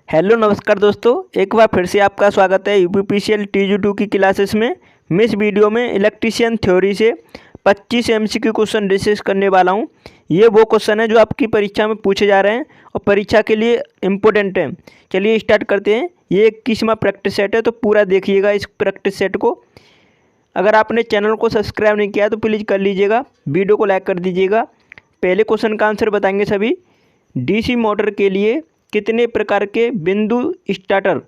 Hello नमस्कार दोस्तों, एक बार फिर से आपका स्वागत है यूपीपीसीएल TG2 की क्लासेस में। मैं इस वीडियो में इलेक्ट्रीशियन थ्योरी से 25 MCQ क्वेश्चन डिस्कस करने वाला हूं। ये वो क्वेश्चन है जो आपकी परीक्षा में पूछे जा रहे हैं और परीक्षा के लिए इम्पोर्टेंट हैं। चलिए स्टार्ट करते हैं। ये 21वां प्रैक्टिस सेट है, तो पूरा देखिएगा इस प्रैक्टिस सेट को। अगर आपने चैनल को सब्सक्राइब नहीं किया तो प्लीज़ कर लीजिएगा, वीडियो को लाइक कर दीजिएगा। पहले क्वेश्चन का आंसर बताएंगे सभी। DC मोटर के लिए कितने प्रकार के बिंदु स्टार्टर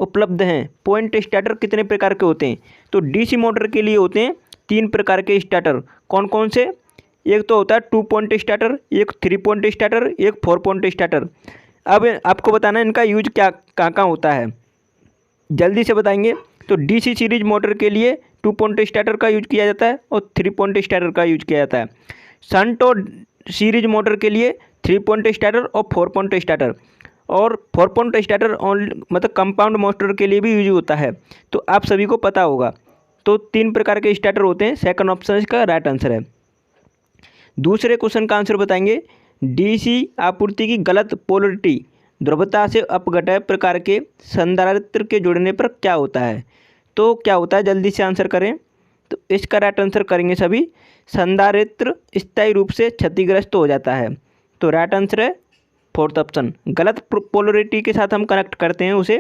उपलब्ध हैं? पॉइंट स्टार्टर कितने प्रकार के होते हैं? तो DC मोटर के लिए होते हैं 3 प्रकार के स्टार्टर। कौन कौन से? एक तो होता है 2 पॉइंट स्टार्टर, एक 3 पॉइंट स्टार्टर, एक 4 पॉइंट स्टार्टर। अब आपको बताना है इनका यूज क्या कहाँ कहाँ होता है, जल्दी से बताएंगे। तो DC सीरीज मोटर के लिए 2 पॉइंट स्टार्टर का यूज किया जाता है और 3 पॉइंट स्टार्टर का यूज किया जाता है। शंट और सीरीज मोटर के लिए 3 पॉइंट स्टार्टर और 4 पॉइंट स्टार्टर, और 4 पॉइंट स्टार्टर मतलब कंपाउंड मोटर के लिए भी यूज होता है, तो आप सभी को पता होगा। तो 3 प्रकार के स्टार्टर होते हैं। सेकंड ऑप्शन इसका राइट आंसर है। दूसरे क्वेश्चन का आंसर बताएंगे। DC आपूर्ति की गलत पोलरिटी ध्रुवता से अपघटय प्रकार के संधारित्र के जुड़ने पर क्या होता है? तो क्या होता है, जल्दी से आंसर करें। तो इसका राइट आंसर करेंगे सभी। संधारित्र स्थायी रूप से क्षतिग्रस्त हो जाता है। तो राइट आंसर है फोर्थ ऑप्शन। गलत पोलरिटी के साथ हम कनेक्ट करते हैं उसे,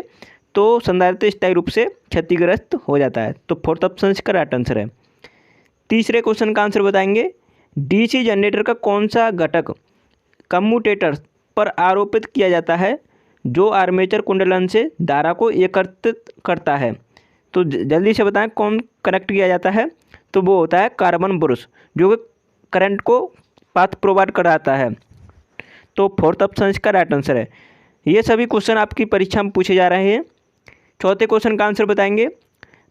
तो संधारित्र स्थायी रूप से क्षतिग्रस्त हो जाता है। तो फोर्थ ऑप्शन इसका राइट आंसर है। तीसरे क्वेश्चन का आंसर बताएंगे। DC जनरेटर का कौन सा घटक कम्यूटेटर पर आरोपित किया जाता है जो आर्मेचर कुंडलन से धारा को एकत्रित करता है? तो जल्दी से बताएं कौन कनेक्ट किया जाता है। तो वो होता है कार्बन ब्रश, जो कि करंट को पाथ प्रोवाइड कराता है। तो फोर्थ ऑप्शन इसका राइट आंसर है। ये सभी क्वेश्चन आपकी परीक्षा में पूछे जा रहे हैं। चौथे क्वेश्चन का आंसर बताएंगे।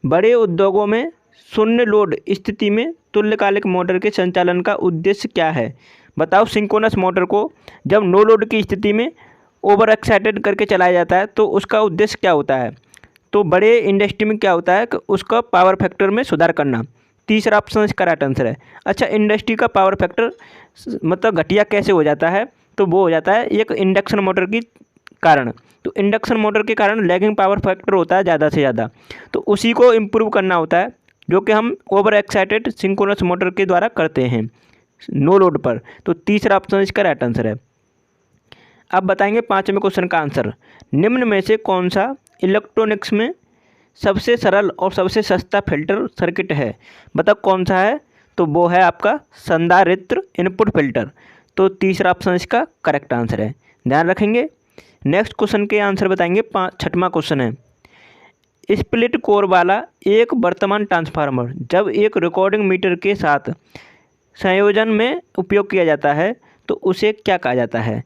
बड़े उद्योगों में शून्य लोड स्थिति में तुल्यकालिक मोटर के संचालन का उद्देश्य क्या है? बताओ, सिंक्रोनस मोटर को जब नो लोड की स्थिति में ओवर एक्साइटेड करके चलाया जाता है तो उसका उद्देश्य क्या होता है? तो बड़े इंडस्ट्री में क्या होता है कि उसका पावर फैक्टर में सुधार करना। तीसरा ऑप्शन इसका राइट आंसर है। अच्छा, इंडस्ट्री का पावर फैक्टर मतलब घटिया कैसे हो जाता है? तो वो हो जाता है एक इंडक्शन मोटर की कारण। तो इंडक्शन मोटर के कारण लैगिंग पावर फैक्टर होता है ज़्यादा से ज़्यादा, तो उसी को इम्प्रूव करना होता है, जो कि हम ओवर एक्साइटेड सिंक्रोनस मोटर के द्वारा करते हैं नो लोड पर। तो तीसरा ऑप्शन इसका राइट आंसर है। अब बताएंगे पाँचवें क्वेश्चन का आंसर। निम्न में से कौन सा इलेक्ट्रॉनिक्स में सबसे सरल और सबसे सस्ता फिल्टर सर्किट है? बताओ कौन सा है? तो वो है आपका संधारित्र इनपुट फिल्टर। तो तीसरा ऑप्शन इसका करेक्ट आंसर है, ध्यान रखेंगे। नेक्स्ट क्वेश्चन के आंसर बताएंगे। छठवां क्वेश्चन है। स्प्लिट कोर वाला एक वर्तमान ट्रांसफार्मर जब एक रिकॉर्डिंग मीटर के साथ संयोजन में उपयोग किया जाता है तो उसे क्या कहा जाता है?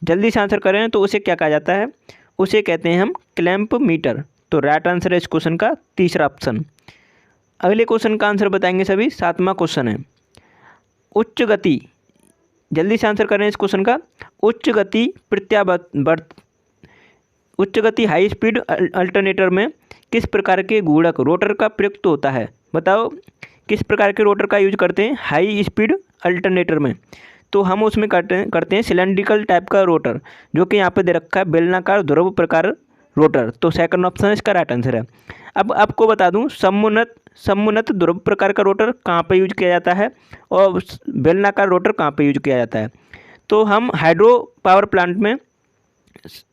जल्दी से आंसर करें। तो उसे क्या कहा जाता है? उसे कहते हैं हम क्लैंप मीटर। तो राइट आंसर है इस क्वेश्चन का तीसरा ऑप्शन। अगले क्वेश्चन का आंसर बताएंगे सभी। सातवां क्वेश्चन है। उच्च गति, जल्दी से आंसर करें इस क्वेश्चन का। उच्च गति हाई स्पीड अल्टरनेटर में किस प्रकार के गुणक रोटर का प्रयुक्त होता है? बताओ किस प्रकार के रोटर का यूज करते हैं हाई स्पीड अल्टरनेटर में? तो हम उसमें करते हैं सिलेंड्रिकल टाइप का रोटर, जो कि यहाँ पे दे रखा है बेलनाकार ध्रुव प्रकार रोटर। तो सेकंड ऑप्शन इसका राइट आंसर है। अब आपको बता दूं, समुन्नत ध्रुव प्रकार का रोटर कहाँ पे यूज किया जाता है और बेलनाकार रोटर कहाँ पे यूज किया जाता है? तो हम हाइड्रो पावर प्लांट में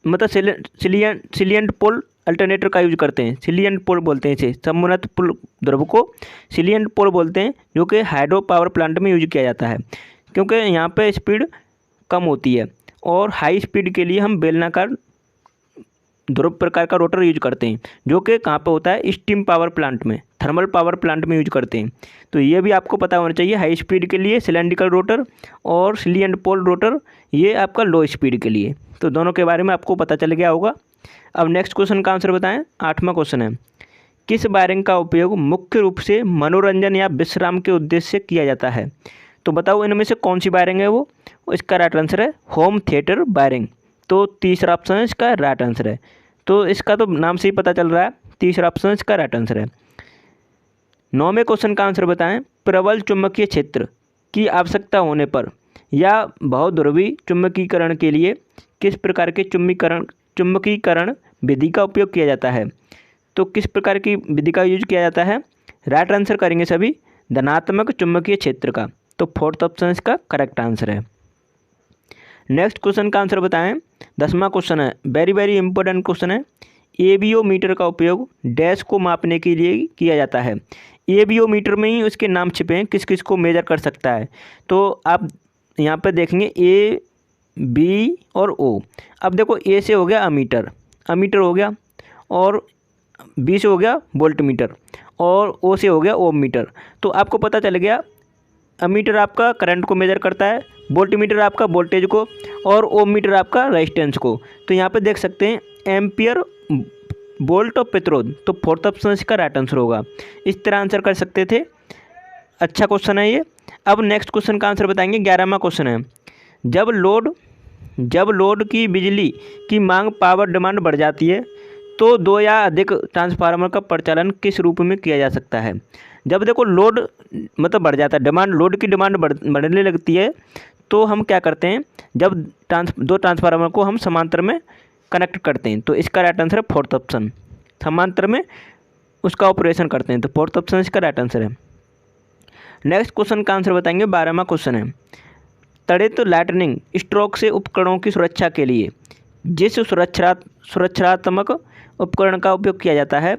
मतलब सिलियंट पोल अल्टरनेटर का यूज करते हैं। सिलियंट पोल बोलते हैं इसे, समुन्नत पोल ध्रुव को सिलियंट पोल बोलते हैं, जो कि हाइड्रो पावर प्लांट में यूज किया जाता है, क्योंकि यहाँ पे स्पीड कम होती है। और हाई स्पीड के लिए हम बेलनाकार ध्रुव प्रकार का रोटर यूज करते हैं, जो कि कहाँ पे होता है स्टीम पावर प्लांट में, थर्मल पावर प्लांट में यूज करते हैं। तो ये भी आपको पता होना चाहिए। हाई स्पीड के लिए सिलेंड्रिकल रोटर और सिलियंट पोल रोटर, ये आपका लो स्पीड के लिए। तो दोनों के बारे में आपको पता चल गया होगा। अब नेक्स्ट क्वेश्चन का आंसर बताएं। आठवां क्वेश्चन है। किस वायरिंग का उपयोग मुख्य रूप से मनोरंजन या विश्राम के उद्देश्य से किया जाता है? तो बताओ इनमें से कौन सी वायरिंग है वो? इसका राइट आंसर है होम थिएटर वायरिंग। तो तीसरा ऑप्शन इसका राइट आंसर है। तो इसका तो नाम से ही पता चल रहा है, तीसरा ऑप्शन इसका राइट आंसर है। नौवें क्वेश्चन का आंसर बताएं। प्रबल चुंबकीय क्षेत्र की आवश्यकता होने पर या बहुध्रुवी चुंबकीकरण के लिए किस प्रकार के चुंबकीकरण विधि का उपयोग किया जाता है। तो किस प्रकार की विधि का यूज किया जाता है? राइट आंसर करेंगे सभी धनात्मक चुंबकीय क्षेत्र का। तो फोर्थ ऑप्शन इसका करेक्ट आंसर है। नेक्स्ट क्वेश्चन का आंसर बताएं। 10वां क्वेश्चन है, वेरी वेरी इंपॉर्टेंट क्वेश्चन है। एबीओ मीटर का उपयोग डैश को मापने के लिए किया जाता है। एबीओ मीटर में ही उसके नाम छिपे हैं, किस किस को मेजर कर सकता है। तो आप यहाँ पर देखेंगे ए, बी और ओ। अब देखो ए से हो गया अमीटर, अमीटर हो गया, और बी से हो गया वोल्ट मीटर, और ओ से हो गया ओम मीटर। तो आपको पता चल गया अमीटर आपका करंट को मेजर करता है, वोल्ट मीटर आपका वोल्टेज को, और ओम मीटर आपका रेजिस्टेंस को। तो यहाँ पे देख सकते हैं एम्पियर, वोल्ट और प्रतिरोध। तो फोर्थ ऑप्शन इसका राइट आंसर होगा। इस तरह आंसर कर सकते थे। अच्छा क्वेश्चन है ये। अब नेक्स्ट क्वेश्चन का आंसर बताएंगे। 11वां क्वेश्चन है, जब लोड की बिजली की मांग पावर डिमांड बढ़ जाती है तो दो या अधिक ट्रांसफार्मर का परिचालन किस रूप में किया जा सकता है। जब देखो लोड मतलब बढ़ जाता है, डिमांड, लोड की डिमांड बढ़ने लगती है, तो हम क्या करते हैं, जब दो ट्रांसफार्मर को हम समांतर में कनेक्ट करते हैं। तो इसका राइट आंसर है फोर्थ ऑप्शन, समांतर में उसका ऑपरेशन करते हैं। तो फोर्थ ऑप्शन इसका राइट आंसर है। नेक्स्ट क्वेश्चन का आंसर बताएंगे। 12वां क्वेश्चन है, त्वरित लाइटनिंग स्ट्रोक से उपकरणों की सुरक्षा के लिए जिस सुरक्षात्मक उपकरण का उपयोग किया जाता है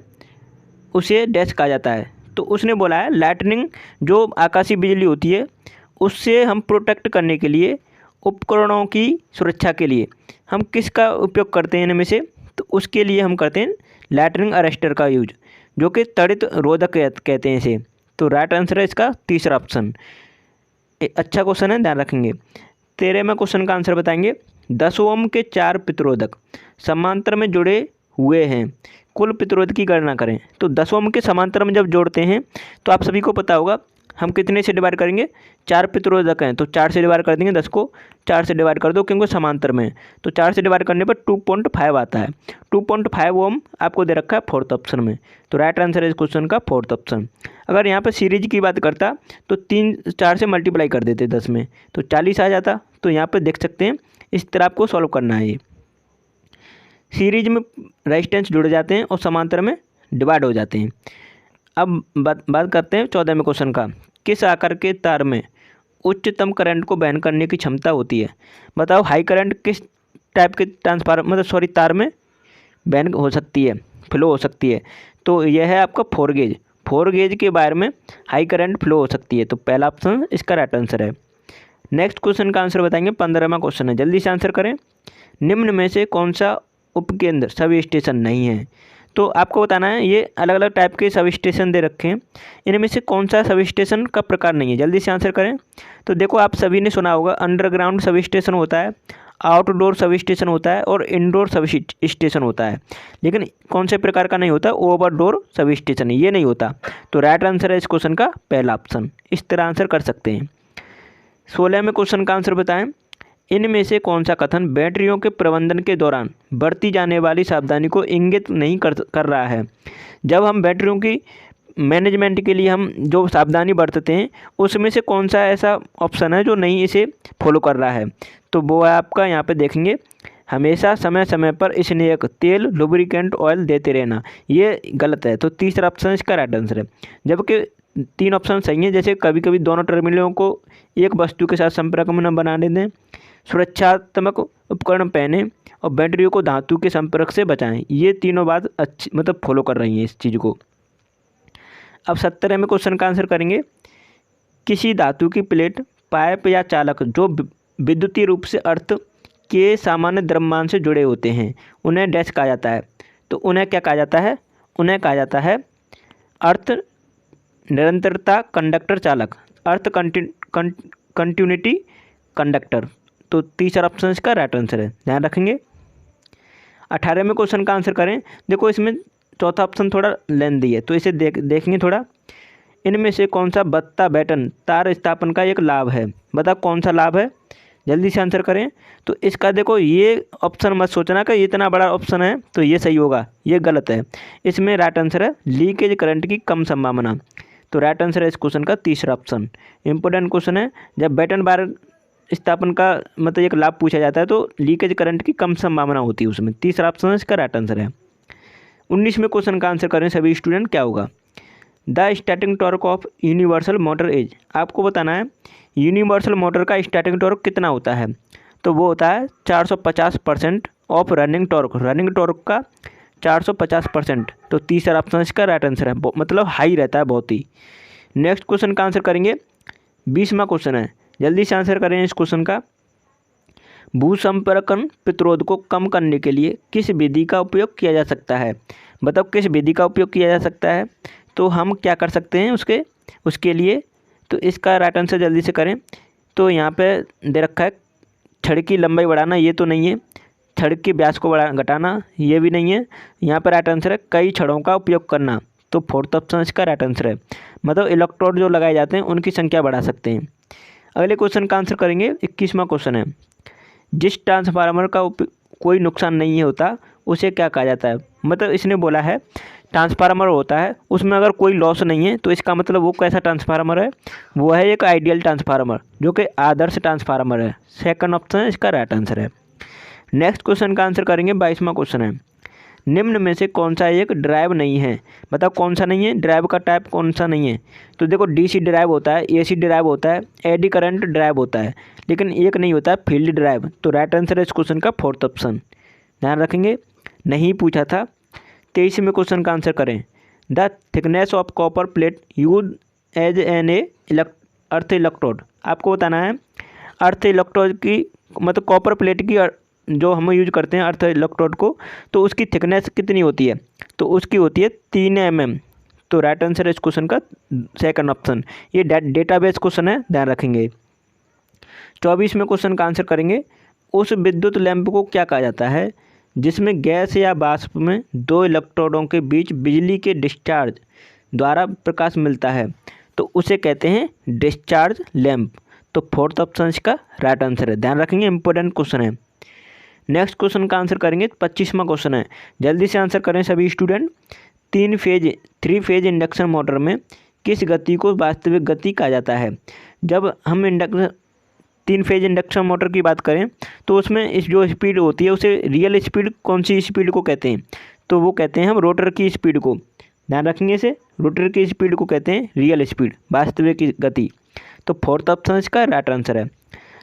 उसे डैश कहा जाता है। तो उसने बोला है लाइटनिंग, जो आकाशीय बिजली होती है उससे हम प्रोटेक्ट करने के लिए, उपकरणों की सुरक्षा के लिए हम किसका उपयोग करते हैं इनमें से। तो उसके लिए हम करते हैं लाइटनिंग अरेस्टर का यूज, जो कि त्वरित रोधक कहते हैं इसे। तो राइट आंसर है इसका तीसरा ऑप्शन। अच्छा क्वेश्चन है, ध्यान रखेंगे। 13वें क्वेश्चन का आंसर बताएंगे। 10 ओम के 4 प्रतिरोधक समांतर में जुड़े हुए हैं, कुल प्रतिरोध की गणना करें। तो 10 ओम के समांतर में जब जोड़ते हैं तो आप सभी को पता होगा हम कितने से डिवाइड करेंगे, 4 प्रतिरोधक हैं तो 4 से डिवाइड कर देंगे, 10 को 4 से डिवाइड कर दो क्योंकि समांतर में है। तो 4 से डिवाइड करने पर 2.5 आता है। 2.5 ओम आपको दे रखा है फोर्थ ऑप्शन में। तो राइट आंसर है इस क्वेश्चन का फोर्थ ऑप्शन। अगर यहाँ पर सीरीज की बात करता तो 4 से मल्टीप्लाई कर देते 10 में, तो 40 आ जाता। तो यहाँ पर देख सकते हैं इस तरह आपको सॉल्व करना है। ये सीरीज में रेजिस्टेंस जुड़ जाते हैं और समांतर में डिवाइड हो जाते हैं। अब बात करते हैं 14वें क्वेश्चन का। किस आकार के तार में उच्चतम करंट को वहन करने की क्षमता होती है। बताओ हाई करंट किस टाइप के तार में वहन हो सकती है, फ्लो हो सकती है। तो यह है आपका 4 गेज। 4 गेज के वायर में हाई करंट फ्लो हो सकती है। तो पहला ऑप्शन इसका राइट आंसर है। नेक्स्ट क्वेश्चन का आंसर बताएंगे। 15वां क्वेश्चन है, जल्दी से आंसर करें। निम्न में से कौन सा उपकेंद्र सब स्टेशन नहीं है। तो आपको बताना है, ये अलग अलग टाइप के सब स्टेशन दे रखे हैं, इनमें से कौन सा सब स्टेशन का प्रकार नहीं है। जल्दी से आंसर करें। तो देखो आप सभी ने सुना होगा अंडरग्राउंड सब स्टेशन होता है, आउटडोर सब स्टेशन होता है और इंडोर सब स्टेशन होता है। लेकिन कौन से प्रकार का नहीं होता, ओवरडोर सब स्टेशन, ये नहीं होता। तो राइट आंसर है इस क्वेश्चन का पहला ऑप्शन। इस तरह आंसर कर सकते हैं। 16वें क्वेश्चन का आंसर बताएं। इनमें से कौन सा कथन बैटरियों के प्रबंधन के दौरान बरती जाने वाली सावधानी को इंगित नहीं कर रहा है। जब हम बैटरियों की मैनेजमेंट के लिए हम जो सावधानी बरतते हैं उसमें से कौन सा ऐसा ऑप्शन है जो नहीं इसे फॉलो कर रहा है। तो वो आपका यहाँ पे देखेंगे, हमेशा समय समय पर स्नेहक तेल, लुब्रिकेंट ऑयल देते रहना, ये गलत है। तो तीसरा ऑप्शन इसका राइट आंसर है। जबकि 3 ऑप्शन सही हैं, जैसे कभी कभी दोनों टर्मिनलों को एक वस्तु के साथ संपर्क में न बनाने दें, सुरक्षात्मक उपकरण पहने और बैटरियों को धातु के संपर्क से बचाएं। ये तीनों बात अच्छी फॉलो कर रही हैं इस चीज़ को। अब 17वें क्वेश्चन का आंसर करेंगे। किसी धातु की प्लेट, पाइप या चालक जो विद्युतीय रूप से अर्थ के सामान्य द्रव्यमान से जुड़े होते हैं उन्हें डैश कहा जाता है। तो उन्हें क्या कहा जाता है, उन्हें कहा जाता है अर्थ निरंतरता कंडक्टर चालक, अर्थ कंटिन्यूटी कंडक्टर। तो तीसरा ऑप्शन इसका राइट आंसर है, ध्यान रखेंगे। 18वें क्वेश्चन का आंसर करें। देखो इसमें चौथा ऑप्शन थोड़ा लेंथी है तो इसे देखेंगे थोड़ा। इनमें से कौन सा बत्ता बैटन तार स्थापन का एक लाभ है। बताओ कौन सा लाभ है, जल्दी से आंसर करें। तो इसका देखो ये ऑप्शन मत सोचना कि इतना बड़ा ऑप्शन है तो ये सही होगा, ये गलत है। इसमें राइट आंसर है लीकेज करंट की कम संभावना। तो राइट आंसर है इस क्वेश्चन का तीसरा ऑप्शन। इंपॉर्टेंट क्वेश्चन है। जब बैटन बार स्थापन का मतलब एक लाभ पूछा जाता है तो लीकेज करंट की कम संभावना होती है उसमें। तीसरा ऑप्शन इसका राइट आंसर है। 19वें क्वेश्चन का आंसर करें सभी स्टूडेंट, क्या होगा? The starting torque of universal motor is. आपको बताना है यूनिवर्सल मोटर का स्टार्टिंग टॉर्क कितना होता है। तो वो होता है 450% of running torque. Running torque का 450%। तो तीसरा ऑप्शन इसका राइट आंसर है, मतलब हाई रहता है बहुत ही। नेक्स्ट क्वेश्चन का आंसर करेंगे। 20वां क्वेश्चन है, जल्दी से आंसर करें इस क्वेश्चन का। भूसंपर्कन प्रतिरोध को कम करने के लिए किस विधि का उपयोग किया जा सकता है? बताओ किस विधि का उपयोग किया जा सकता है। तो हम क्या कर सकते हैं उसके लिए, तो इसका राइट आंसर जल्दी से करें। तो यहाँ पे दे रखा है छड़ की लंबाई बढ़ाना, ये तो नहीं है। छड़ के व्यास को घटाना, ये भी नहीं है। यहाँ पर राइट आंसर है कई छड़ों का उपयोग करना। तो फोर्थ ऑप्शन इसका राइट आंसर है, मतलब इलेक्ट्रोड जो लगाए जाते हैं उनकी संख्या बढ़ा सकते हैं। अगले क्वेश्चन का आंसर करेंगे। 21वां क्वेश्चन है, जिस ट्रांसफार्मर का कोई नुकसान नहीं होता उसे क्या कहा जाता है? मतलब इसने बोला है ट्रांसफार्मर होता है उसमें अगर कोई लॉस नहीं है, तो इसका मतलब वो कैसा ट्रांसफार्मर है? वो है एक आइडियल ट्रांसफार्मर, जो कि आदर्श ट्रांसफार्मर है। सेकंड ऑप्शन इसका राइट आंसर है। नेक्स्ट क्वेश्चन का आंसर करेंगे। 22वां क्वेश्चन है, निम्न में से कौन सा एक ड्राइव नहीं है? बताओ कौन सा नहीं है, ड्राइव का टाइप कौन सा नहीं है? तो देखो डीसी ड्राइव होता है, एसी ड्राइव होता है, एडी करंट ड्राइव होता है, लेकिन एक नहीं होता है फील्ड ड्राइव। तो राइट आंसर है इस क्वेश्चन का फोर्थ ऑप्शन। ध्यान रखेंगे, नहीं पूछा था। 23वें क्वेश्चन का आंसर करें। The thickness of copper plate use as an earth electrode. आपको बताना है अर्थ इलेक्ट्रोड की मतलब कॉपर प्लेट की जो हम यूज करते हैं अर्थ इलेक्ट्रोड को, तो उसकी थिकनेस कितनी होती है? तो उसकी होती है 3 mm। तो राइट आंसर है इस क्वेश्चन का सेकंड ऑप्शन। ये डेटाबेस क्वेश्चन है, ध्यान रखेंगे। 24वें क्वेश्चन का आंसर करेंगे। उस विद्युत लैंप को क्या कहा जाता है जिसमें गैस या वाष्प में 2 इलेक्ट्रोडों के बीच बिजली के डिस्चार्ज द्वारा प्रकाश मिलता है? तो उसे कहते हैं डिस्चार्ज लैंप। तो फोर्थ ऑप्शन इसका राइट आंसर है, ध्यान रखेंगे, इंपॉर्टेंट क्वेश्चन है। नेक्स्ट क्वेश्चन का आंसर करेंगे। 25वां क्वेश्चन है, जल्दी से आंसर करें सभी स्टूडेंट। 3 फेज इंडक्शन मोटर में किस गति को वास्तविक गति कहा जाता है? जब हम 3 फेज इंडक्शन मोटर की बात करें तो उसमें इस जो स्पीड होती है उसे रियल स्पीड कौन सी स्पीड को कहते हैं? तो वो कहते हैं हम रोटर की स्पीड को। ध्यान रखेंगे इसे, रोटर की स्पीड को कहते हैं रियल स्पीड, वास्तविक गति। तो फोर्थ ऑप्शन इसका राइट आंसर है।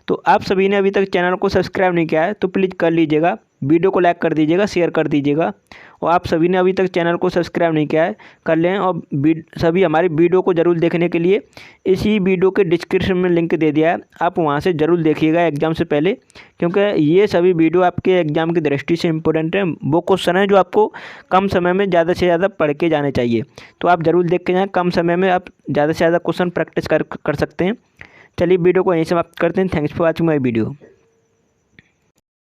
तो आप सभी ने अभी तक चैनल को सब्सक्राइब नहीं किया है तो प्लीज़ कर लीजिएगा, वीडियो को लाइक कर दीजिएगा, शेयर कर दीजिएगा। और आप सभी ने अभी तक चैनल को सब्सक्राइब नहीं किया है कर लें। और सभी हमारी वीडियो को ज़रूर देखने के लिए इसी वीडियो के डिस्क्रिप्शन में लिंक दे दिया है, आप वहां से ज़रूर देखिएगा एग्ज़ाम से पहले, क्योंकि ये सभी वीडियो आपके एग्ज़ाम की दृष्टि से इंपॉर्टेंट है। वो क्वेश्चन है जो आपको कम समय में ज़्यादा से ज़्यादा पढ़ के जाने चाहिए, तो आप ज़रूर देख के जाएँ। कम समय में आप ज़्यादा से ज़्यादा क्वेश्चन प्रैक्टिस कर सकते हैं। चलिए वीडियो को यहीं समाप्त करते हैं। Thanks for watching my video.